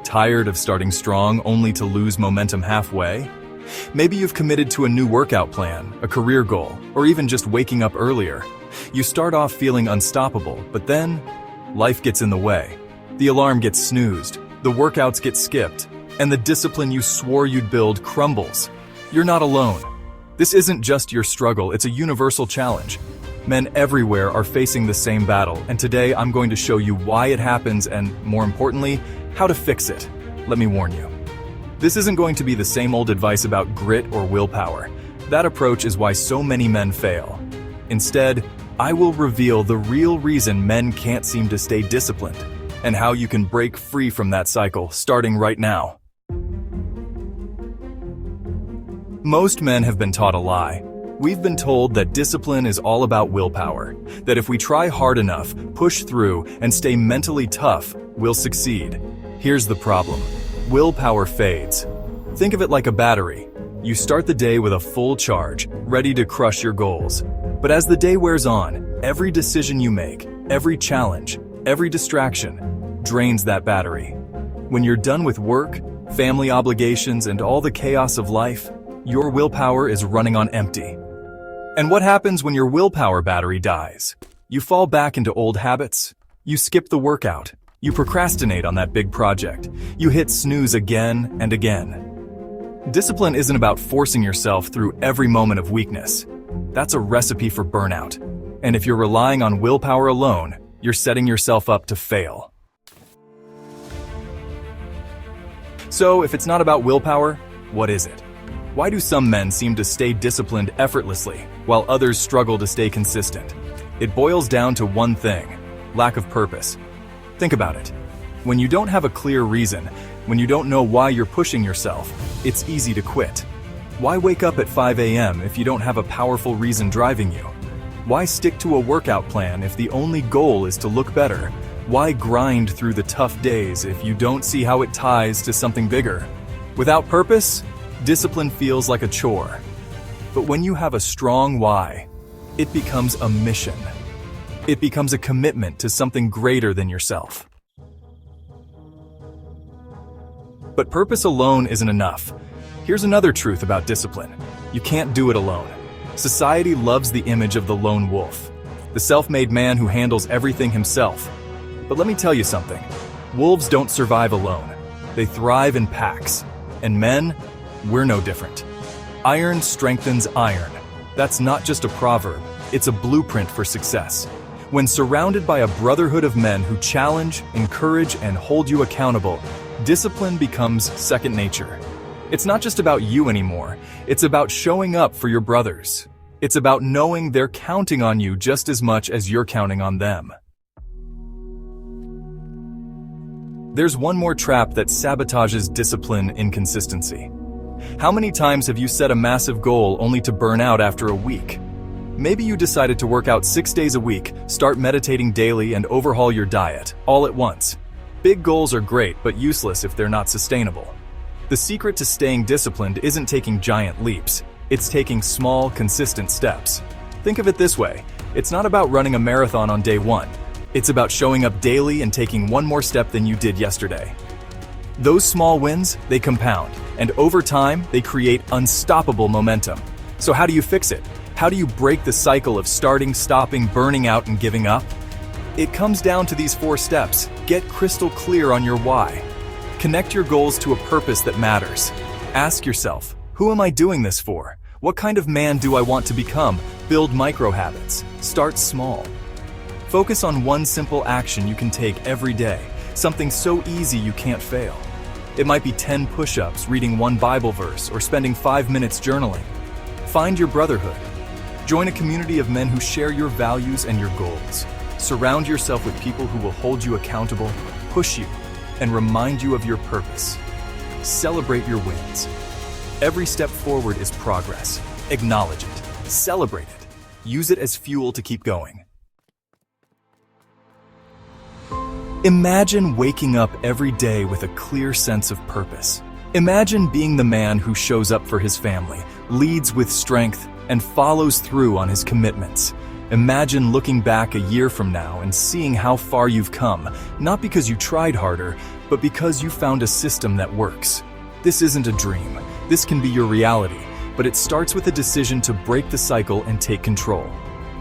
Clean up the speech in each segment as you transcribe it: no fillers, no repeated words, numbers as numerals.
Tired of starting strong only to lose momentum halfway? Maybe you've committed to a new workout plan, a career goal, or even just waking up earlier. You start off feeling unstoppable, but then life gets in the way. The alarm gets snoozed, the workouts get skipped, and the discipline you swore you'd build crumbles. You're not alone. This isn't just your struggle, it's a universal challenge. Men everywhere are facing the same battle, and today I'm going to show you why it happens and, more importantly, how to fix it. Let me warn you. This isn't going to be the same old advice about grit or willpower. That approach is why so many men fail. Instead, I will reveal the real reason men can't seem to stay disciplined, and how you can break free from that cycle, starting right now. Most men have been taught a lie. We've been told that discipline is all about willpower, that if we try hard enough, push through, and stay mentally tough, we'll succeed. Here's the problem. Willpower fades. Think of it like a battery. You start the day with a full charge, ready to crush your goals. But as the day wears on, every decision you make, every challenge, every distraction, drains that battery. When you're done with work, family obligations, and all the chaos of life, your willpower is running on empty. And what happens when your willpower battery dies? You fall back into old habits. You skip the workout. You procrastinate on that big project. You hit snooze again and again. Discipline isn't about forcing yourself through every moment of weakness. That's a recipe for burnout. And if you're relying on willpower alone, you're setting yourself up to fail. So, if it's not about willpower, what is it? Why do some men seem to stay disciplined effortlessly, while others struggle to stay consistent? It boils down to one thing: lack of purpose. Think about it. When you don't have a clear reason, when you don't know why you're pushing yourself, it's easy to quit. Why wake up at 5 a.m. if you don't have a powerful reason driving you? Why stick to a workout plan if the only goal is to look better? Why grind through the tough days if you don't see how it ties to something bigger? Without purpose, discipline feels like a chore. But when you have a strong why, it becomes a mission. It becomes a commitment to something greater than yourself. But purpose alone isn't enough. Here's another truth about discipline. You can't do it alone. Society loves the image of the lone wolf, the self-made man who handles everything himself. But let me tell you something. Wolves don't survive alone. They thrive in packs. And men, we're no different. Iron strengthens iron. That's not just a proverb, it's a blueprint for success. When surrounded by a brotherhood of men who challenge, encourage, and hold you accountable, discipline becomes second nature. It's not just about you anymore, it's about showing up for your brothers. It's about knowing they're counting on you just as much as you're counting on them. There's one more trap that sabotages discipline: inconsistency. How many times have you set a massive goal only to burn out after a week? Maybe you decided to work out 6 days a week, start meditating daily, and overhaul your diet, all at once. Big goals are great, but useless if they're not sustainable. The secret to staying disciplined isn't taking giant leaps. It's taking small, consistent steps. Think of it this way. It's not about running a marathon on day one. It's about showing up daily and taking one more step than you did yesterday. Those small wins, they compound, and over time, they create unstoppable momentum. So how do you fix it? How do you break the cycle of starting, stopping, burning out, and giving up? It comes down to these 4 steps. Get crystal clear on your why. Connect your goals to a purpose that matters. Ask yourself, who am I doing this for? What kind of man do I want to become? Build micro habits. Start small. Focus on one simple action you can take every day, something so easy you can't fail. It might be 10 push-ups, reading 1 Bible verse, or spending 5 minutes journaling. Find your brotherhood. Join a community of men who share your values and your goals. Surround yourself with people who will hold you accountable, push you, and remind you of your purpose. Celebrate your wins. Every step forward is progress. Acknowledge it. Celebrate it. Use it as fuel to keep going. Imagine waking up every day with a clear sense of purpose. Imagine being the man who shows up for his family, leads with strength, and follows through on his commitments. Imagine looking back a year from now and seeing how far you've come, not because you tried harder, but because you found a system that works. This isn't a dream. This can be your reality, but it starts with a decision to break the cycle and take control.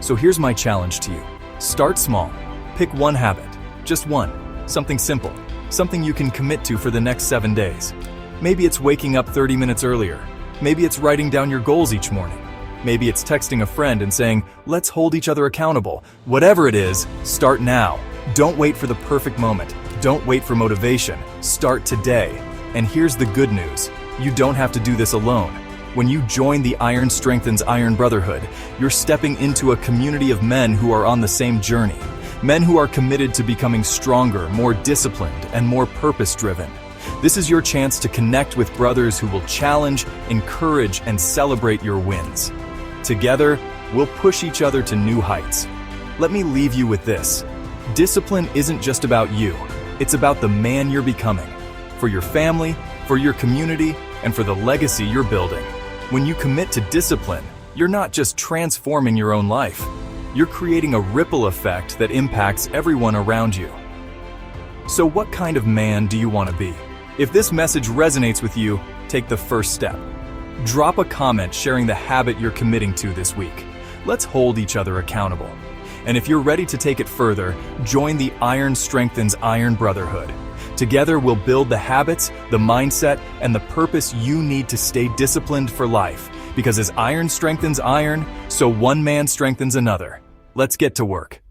So here's my challenge to you. Start small. Pick one habit, just one, something simple, something you can commit to for the next 7 days. Maybe it's waking up 30 minutes earlier. Maybe it's writing down your goals each morning. Maybe it's texting a friend and saying, let's hold each other accountable. Whatever it is, start now. Don't wait for the perfect moment. Don't wait for motivation. Start today. And here's the good news. You don't have to do this alone. When you join the Iron Strengthens Iron Brotherhood, you're stepping into a community of men who are on the same journey. Men who are committed to becoming stronger, more disciplined, and more purpose-driven. This is your chance to connect with brothers who will challenge, encourage, and celebrate your wins. Together, we'll push each other to new heights. Let me leave you with this. Discipline isn't just about you. It's about the man you're becoming. For your family, for your community, and for the legacy you're building. When you commit to discipline, you're not just transforming your own life. You're creating a ripple effect that impacts everyone around you. So what kind of man do you want to be? If this message resonates with you, take the first step. Drop a comment sharing the habit you're committing to this week. Let's hold each other accountable. And if you're ready to take it further, join the Iron Strengthens Iron Brotherhood. Together, we'll build the habits, the mindset, and the purpose you need to stay disciplined for life. Because as iron strengthens iron, so one man strengthens another. Let's get to work.